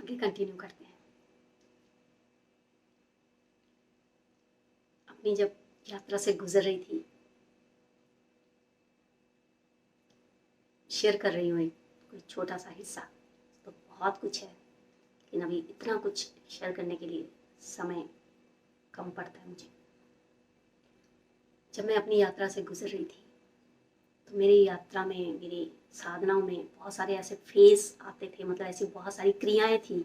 आगे कंटिन्यू करते हैं। अपनी जब यात्रा से गुजर रही थी, शेयर कर रही हूँ एक कोई छोटा सा हिस्सा। तो बहुत कुछ है, लेकिन अभी इतना कुछ शेयर करने के लिए समय कम पड़ता है मुझे। जब मैं अपनी यात्रा से गुजर रही थी, तो मेरी यात्रा में, मेरी साधनाओं में बहुत सारे ऐसे फेस आते थे, मतलब ऐसी बहुत सारी क्रियाएं थी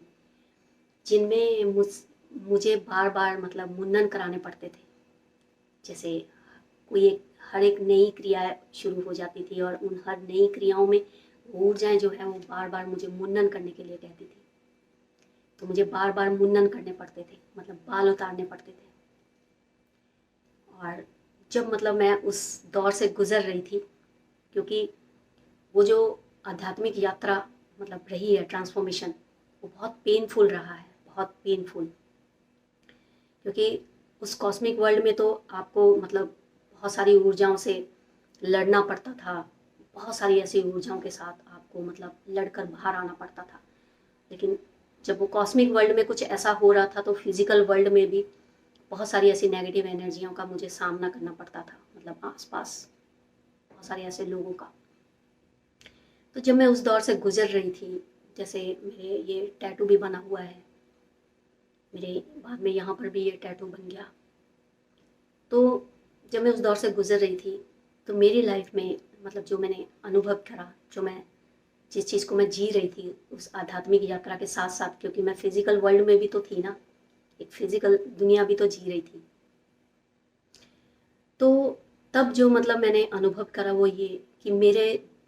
जिनमें मुझे बार बार मतलब मुंडन कराने पड़ते थे। जैसे कोई एक हर एक नई क्रिया शुरू हो जाती थी और उन हर नई क्रियाओं में ऊर्जाएं जो है वो बार बार मुझे मुंडन करने के लिए कहती थी। तो मुझे बार बार मुंडन करने पड़ते थे, मतलब बाल उतारने पड़ते थे। और जब मतलब मैं उस दौर से गुजर रही थी, क्योंकि वो जो आध्यात्मिक यात्रा मतलब रही है, ट्रांसफॉर्मेशन, वो बहुत पेनफुल रहा है, बहुत पेनफुल। क्योंकि उस कॉस्मिक वर्ल्ड में तो आपको मतलब बहुत सारी ऊर्जाओं से लड़ना पड़ता था, बहुत सारी ऐसी ऊर्जाओं के साथ आपको मतलब लड़कर बाहर आना पड़ता था। लेकिन जब वो कॉस्मिक वर्ल्ड में कुछ ऐसा हो रहा था, तो फिजिकल वर्ल्ड में भी बहुत सारी ऐसी नेगेटिव एनर्जियों का मुझे सामना करना पड़ता था, मतलब आसपास बहुत सारे ऐसे लोगों का। तो जब मैं उस दौर से गुजर रही थी, जैसे मेरे ये टैटू भी बना हुआ है, मेरे बाद में यहाँ पर भी ये टैटू बन गया। तो जब मैं उस दौर से गुजर रही थी, तो मेरी लाइफ में मतलब जो मैंने अनुभव करा, जो मैं जिस चीज़ को मैं जी रही थी उस आध्यात्मिक यात्रा के साथ साथ, क्योंकि मैं फिजिकल वर्ल्ड में भी तो थी ना, एक फिजिकल दुनिया भी तो जी रही थी। तो तब जो मतलब मैंने अनुभव करा वो ये कि मेरे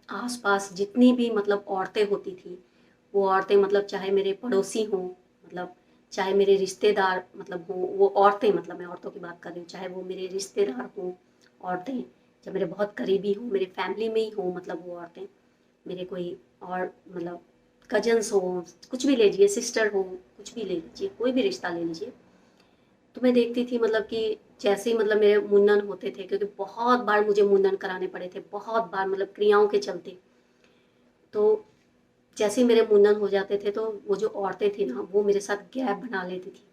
आसपास जितनी भी मतलब औरतें होती थी, वो औरतें मतलब चाहे मेरे पड़ोसी हों, मतलब चाहे मेरे रिश्तेदार मतलब हों, वो औरतें, मतलब मैं औरतों की बात कर रही हूँ, चाहे वो मेरे रिश्तेदार हों औरतें, चाहे मेरे बहुत करीबी हों, मेरे फैमिली में ही हों, मतलब वो औरतें, मेरे कोई और मतलब कजन्स हो, कुछ भी ले लीजिए, सिस्टर हो, कुछ भी ले लीजिए, कोई भी रिश्ता ले लीजिए। तो मैं देखती थी मतलब कि जैसे ही मतलब मेरे मुंडन होते थे, क्योंकि बहुत बार मुझे मुंडन कराने पड़े थे, बहुत बार मतलब क्रियाओं के चलते। तो जैसे ही मेरे मुंडन हो जाते थे, तो वो जो औरतें थी ना, वो मेरे साथ गैप बना लेती थी,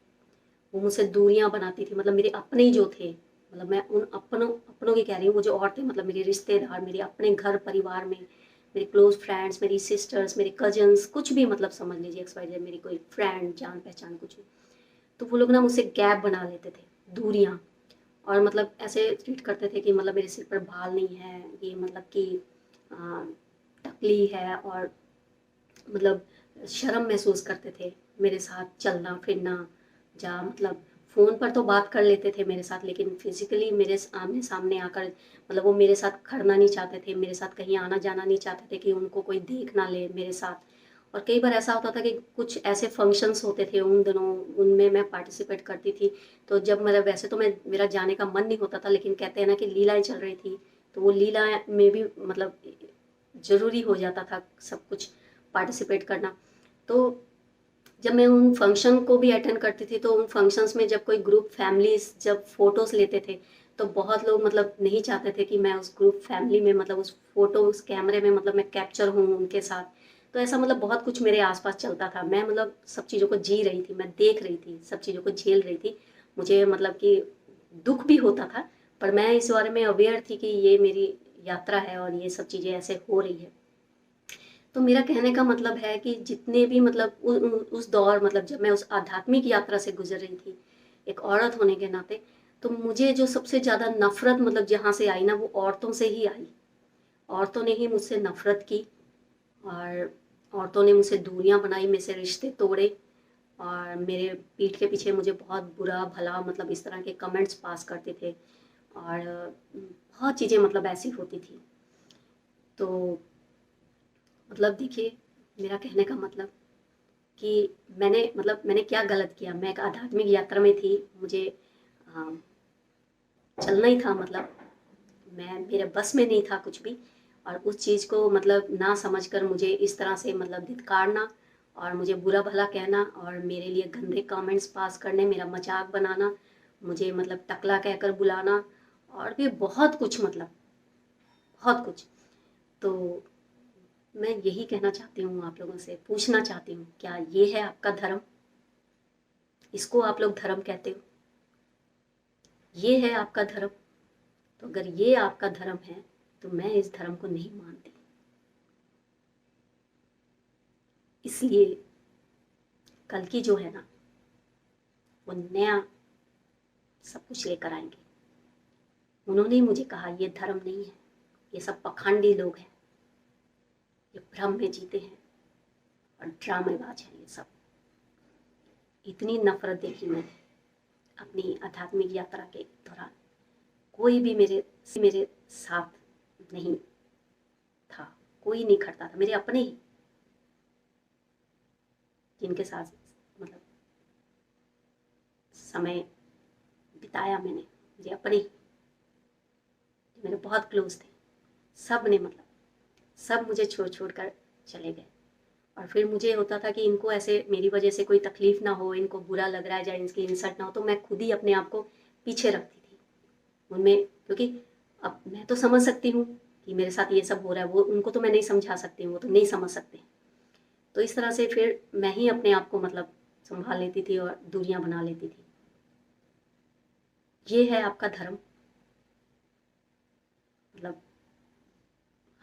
वो मुझसे दूरियां बनाती थी, मतलब मेरे अपने ही जो थे, मतलब मैं उन अपनों अपनों की कह रही हूँ, वो जो औरतें मतलब मेरे रिश्तेदार, मेरे अपने घर परिवार में, मेरे क्लोज फ्रेंड्स, मेरी सिस्टर्स, मेरे कजन्स, कुछ भी मतलब समझ लीजिए, एक्स वाई जेड, मेरी कोई फ्रेंड, जान पहचान कुछ भी, तो वो लोग ना मुझसे गैप बना लेते थे, दूरियां। और मतलब ऐसे ट्रीट करते थे कि मतलब मेरे सिर पर बाल नहीं है, ये मतलब कि आ, टकली है, और मतलब शर्म महसूस करते थे मेरे साथ चलना फिरना, जा मतलब फ़ोन पर तो बात कर लेते थे मेरे साथ, लेकिन फिजिकली मेरे आमने सामने आकर मतलब वो मेरे साथ खड़ना नहीं चाहते थे, मेरे साथ कहीं आना जाना नहीं चाहते थे कि उनको कोई देख ना ले मेरे साथ। और कई बार ऐसा होता था कि कुछ ऐसे फंक्शंस होते थे उन दिनों, उनमें मैं पार्टिसिपेट करती थी। तो जब मतलब वैसे तो मैं मेरा जाने का मन नहीं होता था, लेकिन कहते हैं ना कि लीलाएं चल रही थी, तो वो लीला में भी मतलब ज़रूरी हो जाता था सब कुछ पार्टिसिपेट करना। तो जब मैं उन फंक्शन को भी अटेंड करती थी, तो उन फंक्शंस में जब कोई ग्रुप फैमिलीज जब फोटोज लेते थे, तो बहुत लोग मतलब नहीं चाहते थे कि मैं उस ग्रुप फैमिली में मतलब उस फोटो उस कैमरे में मतलब मैं कैप्चर हूँ उनके साथ। तो ऐसा मतलब बहुत कुछ मेरे आसपास चलता था, मैं मतलब सब चीज़ों को जी रही थी, मैं देख रही थी, सब चीज़ों को झेल रही थी। मुझे मतलब कि दुख भी होता था, पर मैं इस बारे में अवेयर थी कि ये मेरी यात्रा है और ये सब चीज़ें ऐसे हो रही है। तो मेरा कहने का मतलब है कि जितने भी मतलब उस दौर मतलब जब मैं उस आध्यात्मिक यात्रा से गुजर रही थी, एक औरत होने के नाते, तो मुझे जो सबसे ज़्यादा नफरत मतलब जहाँ से आई ना, वो औरतों से ही आई। औरतों ने ही मुझसे नफरत की, और औरतों ने मुझसे दूरियां बनाई, मेरे से रिश्ते तोड़े, और मेरे पीठ के पीछे मुझे बहुत बुरा भला मतलब इस तरह के कमेंट्स पास करते थे, और बहुत चीज़ें मतलब ऐसी होती थी। तो मतलब देखिए, मेरा कहने का मतलब कि मैंने क्या गलत किया। मैं एक आध्यात्मिक यात्रा में थी, मुझे चलना ही था, मतलब मैं मेरे बस में नहीं था कुछ भी, और उस चीज़ को मतलब ना समझकर मुझे इस तरह से मतलब धिक्कारना, और मुझे बुरा भला कहना, और मेरे लिए गंदे कमेंट्स पास करने, मेरा मजाक बनाना, मुझे मतलब टकला कहकर बुलाना, और भी बहुत कुछ, मतलब बहुत कुछ। तो मैं यही कहना चाहती हूँ आप लोगों से, पूछना चाहती हूँ, क्या ये है आपका धर्म? इसको आप लोग धर्म कहते हो? ये है आपका धर्म? तो अगर ये आपका धर्म है तो मैं इस धर्म को नहीं मानती। इसलिए कल की जो है ना, वो नया सब कुछ लेकर आएंगे। उन्होंने ही मुझे कहा ये धर्म नहीं है, ये सब पखंडी लोग हैं, ये भ्रम में जीते हैं और ड्रामेबाज हैं ये सब। इतनी नफरत देखी मैंने अपनी आध्यात्मिक यात्रा के दौरान। कोई भी मेरे साथ नहीं था, कोई नहीं खड़ता था, मेरे अपने ही, जिनके साथ मतलब समय बिताया मैंने, मेरे अपने ही, जो मेरे बहुत क्लोज थे, सब ने मतलब सब मुझे छोड़ छोड़ कर चले गए। और फिर मुझे होता था कि इनको ऐसे मेरी वजह से कोई तकलीफ ना हो, इनको बुरा लग रहा है या इनकी इंसल्ट ना हो, तो मैं खुद ही अपने आप को पीछे रखती थी उनमें। क्योंकि अब मैं तो समझ सकती हूँ कि मेरे साथ ये सब हो रहा है, वो उनको तो मैं नहीं समझा सकती हूँ, वो तो नहीं समझ सकते। तो इस तरह से फिर मैं ही अपने आप को मतलब संभाल लेती थी और दूरियां बना लेती थी। ये है आपका धर्म? मतलब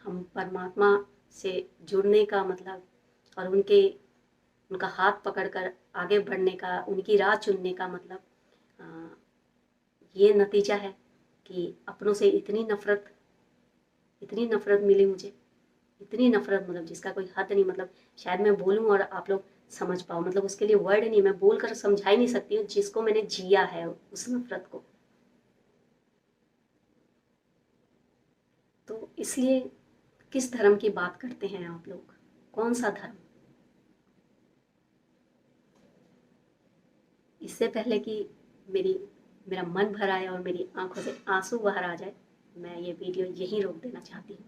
हम परमात्मा से जुड़ने का मतलब और उनका हाथ पकड़कर आगे बढ़ने का, उनकी राह चुनने का मतलब ये नतीजा है कि अपनों से इतनी नफरत मिली मुझे, इतनी नफरत मतलब जिसका कोई हद नहीं। मतलब शायद मैं बोलूं और आप लोग समझ पाओ, मतलब उसके लिए वर्ड नहीं, मैं बोलकर समझा ही नहीं सकती हूँ जिसको मैंने जिया है उस नफरत को। तो इसलिए किस धर्म की बात करते हैं आप लोग? कौन सा धर्म? इससे पहले कि मेरा मन भर आए और मेरी आंखों से आंसू बाहर आ जाए, मैं ये वीडियो यहीं रोक देना चाहती हूँ।